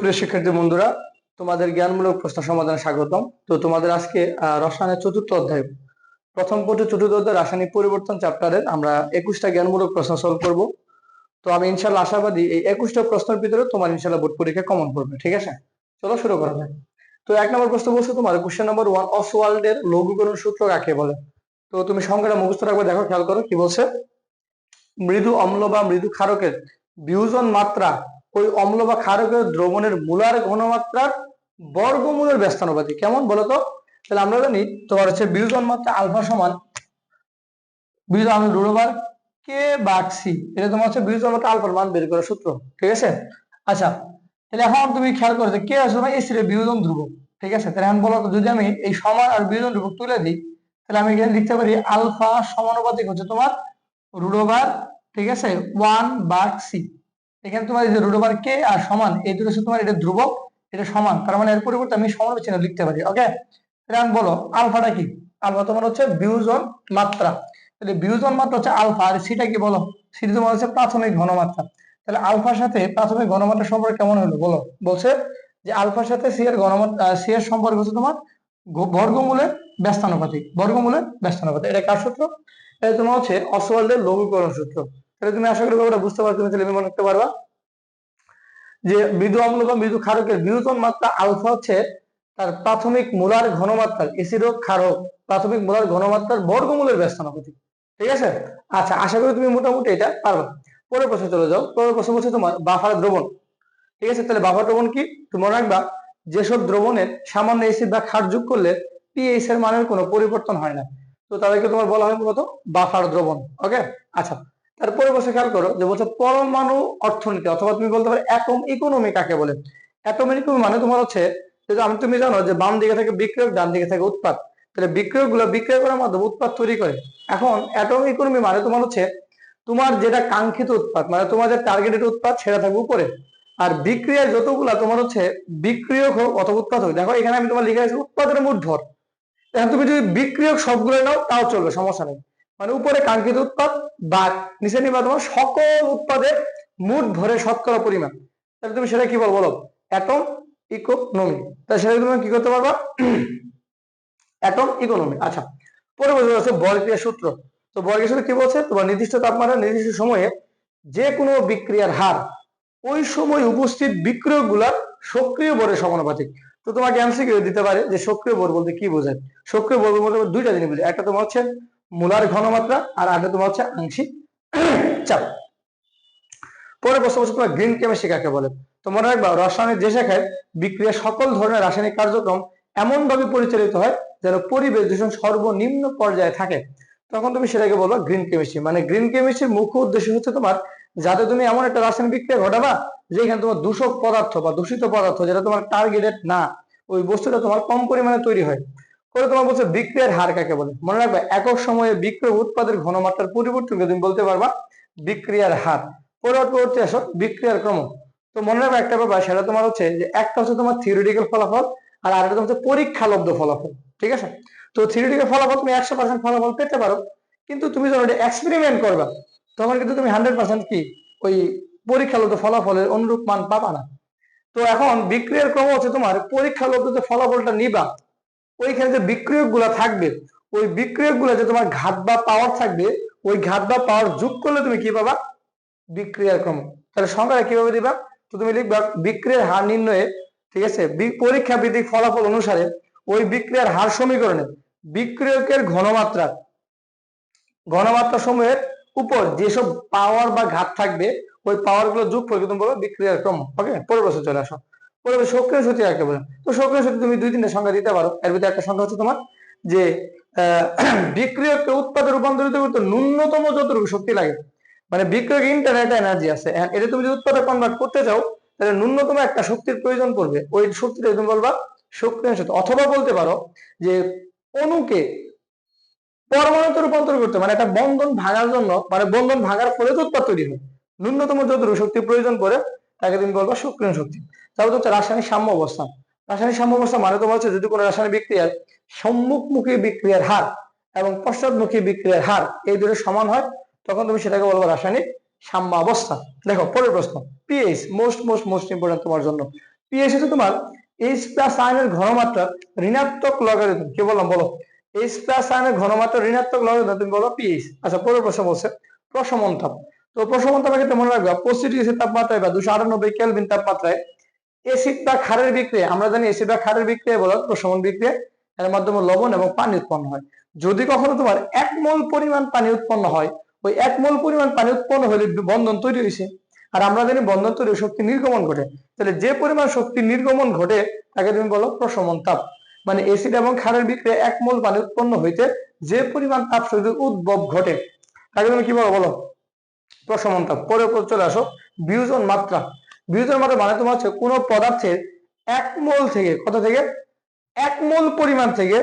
সুপ্রিয় শিক্ষার্থী বন্ধুরা, তোমাদের জ্ঞানমূলক প্রশ্ন সমাধানে স্বাগতম। তো তোমাদের আজকে রসায়নের চতুর্থ অধ্যায়, প্রথম পত্র চতুর্থ অধ্যায় রাসায়নিক পরিবর্তন চ্যাপ্টারের আমরা 21টা জ্ঞানমূলক প্রশ্ন সলভ করব। তো আমি ইনশাল্লাহ আশাবাদী এই 21টা প্রশ্নের ভিতরে তোমার ইনশাল্লাহ বোর্ড পরীক্ষা কমন পড়বে। ঠিক আছে, চলো শুরু করা যাক। তো 1 নম্বর প্রশ্ন বলছো তোমার কোশ্চেন নাম্বার 1, অসওয়াল্ডের লঘুকরণ সূত্র কাকে বলে? তো তুমি সংখ্যাটা মুখস্থ রাখবে, দেখো খেয়াল করো কি বলছে। মৃদু অম্ল বা মৃদু ক্ষারকের বিয়োজন মাত্রা ওই অম্ল বা ক্ষারকের দ্রবণের মোলার ঘনমাত্রার বর্গমূলের ব্যস্তানুপাতিক। কেমন বলতো? তাহলে আমরা জানি তোমার হচ্ছে বিয়োজন মাত্রা আলফা সমান বিয়োজন রুট কে ভাগ সি, এটা তোমার হচ্ছে বিয়োজন মাত্রা আলফার মান বের করার সূত্র। ঠিক আছে, আচ্ছা তাহলে এখন তুমি খেয়াল করো যে কে আছে তোমার এসি এর বিয়োজন ধ্রুবক। ঠিক আছে, তাহলে এখন বলো তো, যদি আমি এই সমান আর বিয়োজন ধ্রুবক তুলে দিই, তাহলে আমি এখানে লিখতে পারি আলফা সমানুপাতিক হচ্ছে তোমার রুট, ঠিক আছে, 1/c। এখানে তোমার এই যে রুট কে আর সমান, এই দুটো হচ্ছে তোমার, এটা ধ্রুবক, এটা সমান, তার মানে এর পরিবর্তে আমি সমানুপাতিক চিহ্ন লিখতে পারি। ওকে, তাহলে বলো আলফাটা কি? আলফা তোমার হচ্ছে বিয়োজন মাত্রা, তাহলে বিয়োজন মাত্রা হচ্ছে আলফা, আর সিটা কি বলো? সিটা তোমার হচ্ছে প্রাথমিক ঘনমাত্রা। তাহলে আলফার সাথে প্রাথমিক ঘনমাত্রা সম্পর্ক কেমন হলো বলো? বলছে যে আলফার সাথে সি এর ঘনমাত্রা, সি এর সম্পর্ক হচ্ছে তোমার বর্গমূলের ব্যস্তানুপাতিক, বর্গমূলের ব্যস্তানুপাতিক। এটা কার সূত্র? এটা তোমার হচ্ছে অসওয়াল্ডের লঘুকরণ সূত্র। তাহলে তুমি আশা করি ব্যাপারটা বুঝতে পারছো, তুমি তাহলে মনে রাখতে পারবা যে মৃদু অম্ল বা মৃদু ক্ষারকের বিয়োজন মাত্রা আলফা হচ্ছে তার প্রাথমিক মোলার ঘনমাত্রার, এসিড ও ক্ষারক প্রাথমিক মোলার ঘনমাত্রার বর্গমূলের ব্যস্তানুপাতিক। ঠিক আছে, আচ্ছা আশা করি তুমি মোটামুটি এটা পারবা। পরের প্রশ্নে চলে যাও। পরের প্রশ্ন হচ্ছে তোমার বাফার দ্রবণ। ঠিক আছে, তাহলে বাফার দ্রবণ কি? তুমি মনে রাখবা যেসব দ্রবণে সামান্য এসিড বা ক্ষার যোগ করলে পিএইচ এর মানের কোনো পরিবর্তন হয় না, তো তাদেরকে তোমার বলা হয় মূলত বাফার দ্রবণ। ওকে, আচ্ছা তারপরে বসে খেয়াল করো যে বলছে পরমাণু অর্থনীতি, অথবা তুমি বলতে পারো অ্যাটম ইকোনমি কাকে বলে? অ্যাটম ইকোনমি মানে তোমার হচ্ছে, যেটা আমি তুমি জানো যে বাম দিকে থাকে বিক্রয়ক, ডান দিকে থাকে উৎপাদ। তাহলে বিক্রয়ক গুলো বিক্রয় করার মাধ্যমে উৎপাদ তৈরি করে। এখন অ্যাটম ইকোনমি মানে তোমার হচ্ছে তোমার যেটা কাঙ্ক্ষিত উৎপাদ, মানে তোমার যে টার্গেটেড উৎপাদ সেটা থাকবে উপরে, আর বিক্রিয়ার যতগুলা তোমার হচ্ছে বিক্রিয়ক হোক অথবা উৎপাদ হোক, দেখো এখানে আমি তোমার লিখে রাখছি উৎপাদের মোট ভর। এখন তুমি যদি বিক্রিয়ক সবগুলো নাও তাও চলবে, সমস্যা নেই। মানে উপরে কাঙ্ক্ষিত উৎপাদ বা নিচে নিবা তোমার সকল উৎপাদের মোট ভরের শতকরা পরিমাণ। তাহলে তুমি সেটা কি বলো? Atom economy. তাহলে সেটা তুমি কি করতে পারবা? Atom economy. আচ্ছা, পরে বলতে হচ্ছে বলক্রিয়া সূত্র। তো বলক্রিয়া সূত্র কি বলছে? তোমার নির্দিষ্ট তাপমাত্রা নির্দিষ্ট সময়ে যে কোনো বিক্রিয়ার হার ওই সময় উপস্থিত বিক্রিয়ক গুলার সক্রিয় ভরের সমানুপাতিক। তো তোমাকে এমসিকিউ দিতে পারে যে সক্রিয় ভর বলতে কি বোঝায়? সক্রিয় ভর বলতে দুইটা জিনিস বোঝায়, একটা তোমার হচ্ছে মোলার ঘনমাত্রা আর একটা তোমার হচ্ছে আংশিক চাপ। পরে প্রশ্ন হচ্ছে তোমার গ্রিন কেমিস্ট্রি কাকে বলে? তো মনে রাখবা রসায়নের যে শাখায় বিক্রিয়ার সকল ধরনের রাসায়নিক কার্যক্রম এমন ভাবে পরিচালিত হয় যেন পরিবেশ দূষণ সর্বনিম্ন পর্যায়ে থাকে, তখন তুমি সেটাকে বলবা গ্রিন কেমিস্ট্রি। মানে গ্রিন কেমিস্ট্রির মুখ্য উদ্দেশ্য হচ্ছে তোমার যাতে তুমি এমন একটা রাসায়নিক বিক্রিয়া ঘটাবা যেখানে তোমার দূষক পদার্থ বা দূষিত পদার্থ যেটা তোমার টার্গেটেড না, ওই বস্তুটা তোমার কম পরিমাণে তৈরি হয়। পরে তোমার বলছে বিক্রিয়ার হার কাকে বলে? মনে রাখবে একক সময়ে বিক্রিয়া উৎপাদের ঘনমাত্রার পরিবর্তনকে তুমি বলতে পারবা বিক্রিয়ার হার। পরবর্তী আসো বিক্রিয়ার ক্রম। তো মনে রাখবে একটা ব্যাপার, সেটা তোমার হচ্ছে যে একটা হচ্ছে তোমার থিওরিটিক্যাল ফলাফল আর আরেকটা হচ্ছে পরীক্ষালব্ধ ফলাফল। ঠিক আছে, তো থিওরিটিক্যাল ফলাফল তুমি 100% ফলাফল পেতে পারো, কিন্তু তুমি যখন এটা এক্সপেরিমেন্ট করবা তখন কিন্তু তুমি 100% কি ওই পরীক্ষালব্ধ ফলাফলের অনুরূপ মান পাবা না। তো এখন বিক্রিয়ার ক্রম হচ্ছে তোমার পরীক্ষালব্ধ যে ফলাফলটা নিবা, ওইখানে যে বিক্রিয়ক গুলা থাকবে, ওই বিক্রিয়ক গুলা যে তোমার ঘাত বা পাওয়ার থাকবে, ওই ঘাত বা পাওয়ার যোগ করলে তুমি কি পাবা? বিক্রিয়ার ক্রম। তাহলে সংখ্যাটা কিভাবে দিবা? তো তুমি লিখবা বিক্রিয়ার হার নির্ণয়ে, ঠিক আছে, পরীক্ষা ভিত্তিক ফলাফল অনুসারে ওই বিক্রিয়ার হার সমীকরণে বিক্রিয়কের ঘনমাত্রা সময়ের উপর যেসব পাওয়ার বা ঘাত থাকবে ওই পাওয়ার গুলো যোগ করে তুমি বলবো বিক্রিয়ার ক্রম। ওকে, পরের বছর চলে আসো। পরে সক্রিয় শক্তি কাকে বলে? তো সক্রিয় শক্তি তুমি 2-3টা সংখ্যা দিতে পারো। এর ভিতরে একটা সংখ্যা হচ্ছে তোমার যে বিক্রিয়ককে উৎপাদে রূপান্তরিত করতে ন্যূনতম যতটুকু শক্তি লাগে, মানে বিক্রিয়ক ইন্টারনেট এনার্জি আছে, এটা তুমি যদি উৎপাদে কনভার্ট করতে চাও তাহলে ন্যূনতম একটা শক্তির প্রয়োজন পড়বে, ওই শক্তিটা তুমি বলবা সক্রিয় শক্তি। অথবা বলতে পারো যে অনুকে পরমাণুতে রূপান্তর করতে, মানে একটা বন্ধন ভাঙার জন্য, মানে বন্ধন ভাঙার ফলে তো উৎপাদ তৈরি হয়, ন্যূনতম যতটুকু শক্তি প্রয়োজন পড়ে তাকে তুমি বলবা সক্রিয় শক্তি। তারপর হচ্ছে রাসায়নিক সাম্য অবস্থা। রাসায়নিক সাম্য অবস্থা মানে তোমার হচ্ছে যদি কোনো রাসায়নিক বিক্রিয়ার সম্মুখমুখী বিক্রিয়ার হার এবং পশ্চাৎমুখী বিক্রিয়ার হার এই দুটো সমান হয়, তখন তুমি সেটাকে বলবো রাসায়নিক সাম্য অবস্থা। দেখো পরের প্রশ্ন, pH most most most important তোমার জন্য। পিএইচ হচ্ছে তোমার এইচ প্লাস আয়নের ঘনমাত্রা ঋণাত্মক লগারিদম। কি বললাম বলো? এইচ প্লাস আয়নের ঘনমাত্রা ঋণাত্মক লগারিদম তুমি বলো পিএইচ। আচ্ছা, পরের প্রশ্ন বলছে প্রশমন তাপ। তো প্রশমন তাপের ক্ষেত্রে মনে রাখবা 25 ডিগ্রি তাপমাত্রায় বা 298 কেলভিন তাপমাত্রায় এসিড বা ক্ষারের বিক্রিয়া, আমরা জানি এসিড বা ক্ষারের বিক্রিয়া বলো প্রশমন বিক্রিয়া, এর মাধ্যমে লবণ এবং পানি উৎপন্ন হয়। যদি কখনো তোমার 1 মোল পরিমাণ পানি উৎপন্ন হয়, ওই 1 মোল পরিমাণ পানি উৎপন্ন হলে বন্ধন তৈরি হয়েছে। আর আমরা জানি বন্ধন তৈরি শক্তি নির্গমন ঘটে। তাহলে যে পরিমাণ শক্তি নির্গমন ঘটে তাকে তুমি বলো প্রশমন তাপ। মানে এসিড এবং ক্ষারের বিক্রিয়া 1 মোল পানি উৎপন্ন হইতে যে পরিমাণ তাপ শক্তির উদ্ভব ঘটে তাকে তুমি কি বলো বলো? প্রশমন তাপ। পরে চলে আসো বিয়োজন মাত্রা। বিয়োজন মাত্রা মানে তোমার হচ্ছে কোন পদার্থের 1 মোল থেকে কত থেকে 1 মোল পরিমাণ থেকে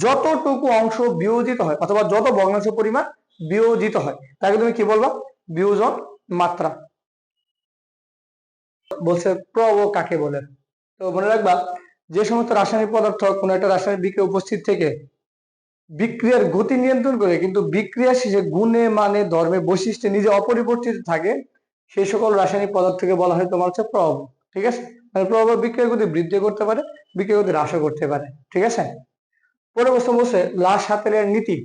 যতটুকু অংশ বিয়োজিত হয় অথবা যত ভগ্নাংশ পরিমাণ বিয়োজিত হয় তাকে তুমি কি বলবা? বিয়োজন মাত্রা। বলছে প্রব কাকে বলে? তো মনে রাখবা, যে সমস্ত রাসায়নিক পদার্থ কোনো একটা রাসায়নিক বিক্রিয়া উপস্থিত থেকে বিক্রিয়ার গতি নিয়ন্ত্রণ করে কিন্তু বিক্রিয়া শেষে গুণে মানে ধর্মে বৈশিষ্ট্যে নিজে অপরিবর্তিত থাকে, সেই সকল রাসায়নিক পদার্থকে বলা হয় তোমার হচ্ছে প্রব। ঠিক আছে? মানে প্রব বিক্রিয়ার গতি বৃদ্ধি করতে পারে, বিক্রিয়ার গতি হ্রাসও করতে পারে। ঠিক আছে? পরের প্রশ্ন বলছে লা-শাতেলের নীতি।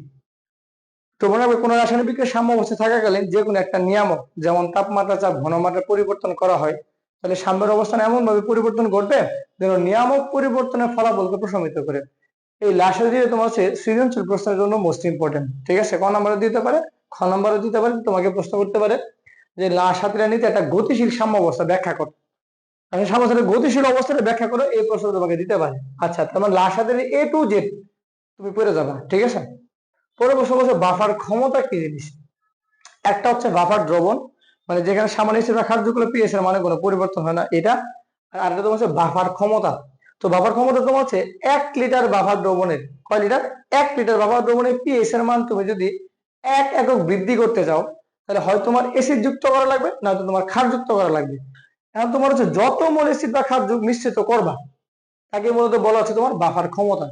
তো মনে রাখবে কোন রাসায়নিক বিক্রিয়ার সাম্য অবস্থায় থাকাকালীন যে কোনো একটা নিয়ামক যেমন তাপমাত্রা, চাপ, ঘনমাত্রা পরিবর্তন করা হয়, তাহলে সাম্যের অবস্থান এমন ভাবে পরিবর্তন ঘটবে যেন নিয়ামক পরিবর্তনের ফলাফলকে প্রশমিত করে। এই লাসা দিয়ে তোমার হচ্ছে সৃজনশীল প্রশ্নের জন্য মোস্ট ইম্পর্টেন্ট। ঠিক আছে? ক নম্বরে দিতে পারে, খ নম্বরে দিতে পারে, তোমাকে প্রশ্ন করতে পারে যে লা-শাতেলের নীতি একটা গতিশীল সাম্য অবস্থা ব্যাখ্যা করো। আমি সাম্য গতিশীল অবস্থাটা ব্যাখ্যা করো, এই প্রশ্ন তোমাকে দিতে পারে। আচ্ছা, তোমার লা-শাতেলের এ টু জেড তুমি পড়ে যাবে। ঠিক আছে? পরের প্রশ্ন বলছে বাফার ক্ষমতা কি জিনিস? একটা হচ্ছে বাফার দ্রবণ, মানে যেখানে সামান্য এসিড বা ক্ষার যোগ করলে পিএইচ এর মানে কোনো পরিবর্তন হয় না, এটা। আর আরেকটা তোমার হচ্ছে বাফার ক্ষমতা। তো বাফার ক্ষমতা তোমার হচ্ছে 1 লিটার বাফার দ্রবণের কয় লিটার? 1 লিটার বাফার দ্রবণের পিএইচ এর মান তুমি যদি 1 একক বৃদ্ধি করতে চাও তাহলে হয় তোমার এসিড যুক্ত করা লাগবে, নয়তো তোমার ক্ষার যুক্ত করা লাগবে। এখন তোমার হচ্ছে যত মোল এসিড বা ক্ষার যোগ মিশ্রিত করবা তাকে মূলত বলা হচ্ছে তোমার বাফার ক্ষমতা।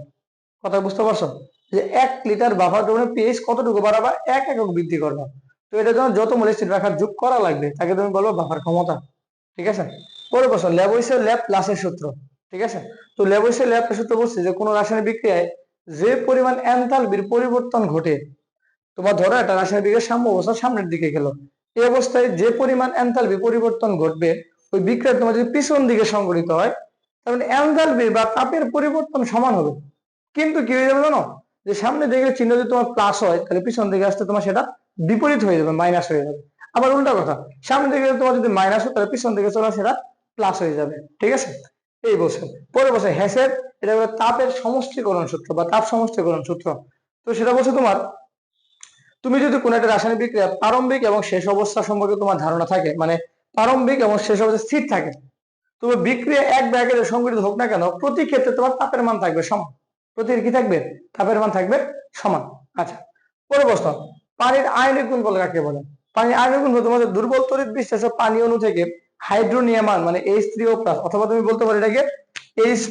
কথা বুঝতে পারছো? যে 1 লিটার বাফার দ্রবণের পিএইচ কতটুকু বাড়াবা? 1 একক বৃদ্ধি করবা। তো এটার জন্য যত মোল এসিড বা ক্ষার যোগ করা লাগবে তাকে তুমি বলবো বাফার ক্ষমতা। ঠিক আছে? পরের প্রশ্ন ল্যাবোইসের ল্যাপলাসের সূত্র। ঠিক আছে? তো ল্যাবোইসের ল্যাপলাসের সূত্র বলছে যে কোন রাসায়নিক বিক্রিয়ায় যে পরিমাণ এনথালপির পরিবর্তন ঘটে, তোমার ধরো একটা রাসায়নিক বিক্রিয়ার সাম্য অবস্থা সামনের দিকে গেল, এই অবস্থায় যে পরিমাণ এনথালপি পরিবর্তন ঘটবে ওই বিক্রিয়া তোমার যদি পিছন দিকে সংঘটিত হয় তাহলে এনথালপি বা তাপের পরিবর্তন সমান হবে। কিন্তু কি হয়ে যাবে জানো? যে সামনে দিকে চিহ্ন যদি তোমার প্লাস হয় তাহলে পিছন দিকে আসতে তোমার সেটা বিপরীত হয়ে যাবে, মাইনাস হয়ে যাবে। আবার উল্টা কথা, সামনে দিকে তোমার যদি মাইনাস হয় তাহলে পিছন দিকে চলে সেটা প্লাস হয়ে যাবে। ঠিক আছে? এই বছর পরে বছর হ্যাসের এটা হলো তাপের সমষ্টিকরণ সূত্র বা তাপ সমষ্টিকরণ সূত্র। তো সেটা বলছে তোমার, তুমি যদি কোনো একটা রাসায়নিক বিক্রিয়া প্রারম্ভিক এবং শেষ অবস্থা সম্পর্কে তোমার ধারণা থাকে, মানে প্রারম্ভিক এবং শেষ অবস্থা স্থির থাকে, তবে বিক্রিয়া এক ব্যাগের সংঘটিত হোক না কেন প্রতি ক্ষেত্রে তোমার তাপের মান থাকবে সমান। প্রতি কি থাকবে? তাপের মান থাকবে সমান। আচ্ছা, পরের প্রশ্ন, পানির আয়নিক গুণফল কাকে বলে? পানির আয়নিক গুণফল তোমাদের দুর্বল তড়িৎ বিশ্লেষে পানি অণু থেকে হাইড্রোনিয়াম মানে H3O+, অথবা তুমি বলতে পারো এটাকে H+,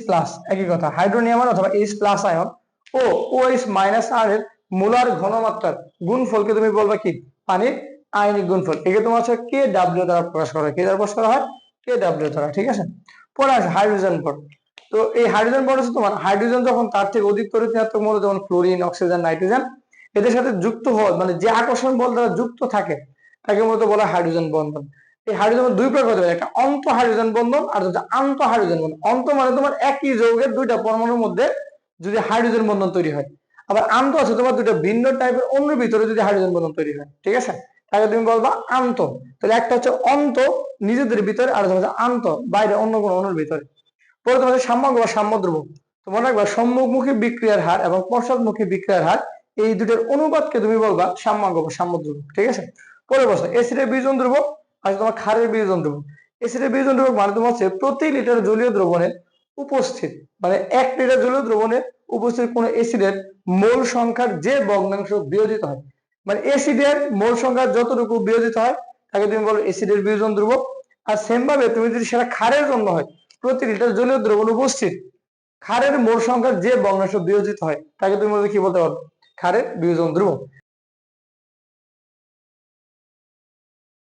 একই কথা, হাইড্রোনিয়াম অথবা H+ আয়ন ও OH- এর মোলার ঘনমাত্রার গুণফলকে তুমি বলবা কি? পানির আয়নিক গুণফল। একে তোমার হচ্ছে KW দ্বারা প্রকাশ করা হয়। কি দ্বারা প্রকাশ করা হয়? KW দ্বারা। ঠিক আছে? পরে আছে হাইড্রোজেন বন্ড। তো এই হাইড্রোজেন বন্ড হচ্ছে তোমার হাইড্রোজেন যখন তার থেকে অধিক তড়িৎ ঋণাত্মক মৌল যেমন ফ্লোরিন, অক্সিজেন, নাইট্রোজেন এদের সাথে যুক্ত হয়, মানে যে আকর্ষণ বল দ্বারা যুক্ত থাকে তাকে মূলত বলা হয় হাইড্রোজেন বন্ধন। এই হাইড্রোজেন দুই প্রকার হতে পারে, একটা অন্ত হাইড্রোজেন বন্ধন আর হচ্ছে আন্ত হাইড্রোজেন বন্ধন। অন্ত মানে তোমার একই যৌগের দুইটা পরমাণুর মধ্যে যদি হাইড্রোজেন বন্ধন তৈরি হয়। আবার আন্ত আছে তোমার দুটো ভিন্ন টাইপের অণুর ভিতরে যদি হাইড্রোজেন বন্ধন তৈরি হয়। ঠিক আছে? তাকে তুমি বলবা আন্ত। তাহলে একটা হচ্ছে অন্ত নিজেদের ভিতরে, আর হচ্ছে আন্ত বাইরে অন্য কোনো অণুর ভিতরে। পরে তোমাদের সাম্যাঙ্গ বা সাম্যদ্রব্য। তো মনে রাখবা সম্মুখমুখী বিক্রিয়ার হার এবং পশ্চাৎমুখী বিক্রিয়ার হার এই দুটোর অনুপাতকে তুমি বলবা সাম্যাঙ্গ বা সাম্যদ্রব্য। ঠিক আছে? পরে বসো এসিডের বিয়োজন ধ্রুবক আর তোমার ক্ষারের বিয়োজন ধ্রুবক। এসিডের বিয়োজন ধ্রুবক মানে তোমার হচ্ছে প্রতি লিটার জলীয় দ্রবণে উপস্থিত, মানে 1 লিটার জলীয় দ্রবণে উপস্থিত কোন এসিডের মোল সংখ্যার যে ভগ্নাংশ বিয়োজিত হয়, মানে এসিডের মোল সংখ্যা যতটুকু বিয়োজিত হয় তাকে তুমি বলো এসিডের বিয়োজন ধ্রুবক। আর সেম ভাবে তুমি যদি সেটা ক্ষারের জন্য হয়, প্রতি লিটার জলীয় দ্রবণ উপস্থিত ক্ষারের মোল সংখ্যার যে ভগ্নাংশ বিয়োজিত হয় তাকে তুমি কি বলতে পারো? ক্ষারের বিয়োজন ধ্রুবক।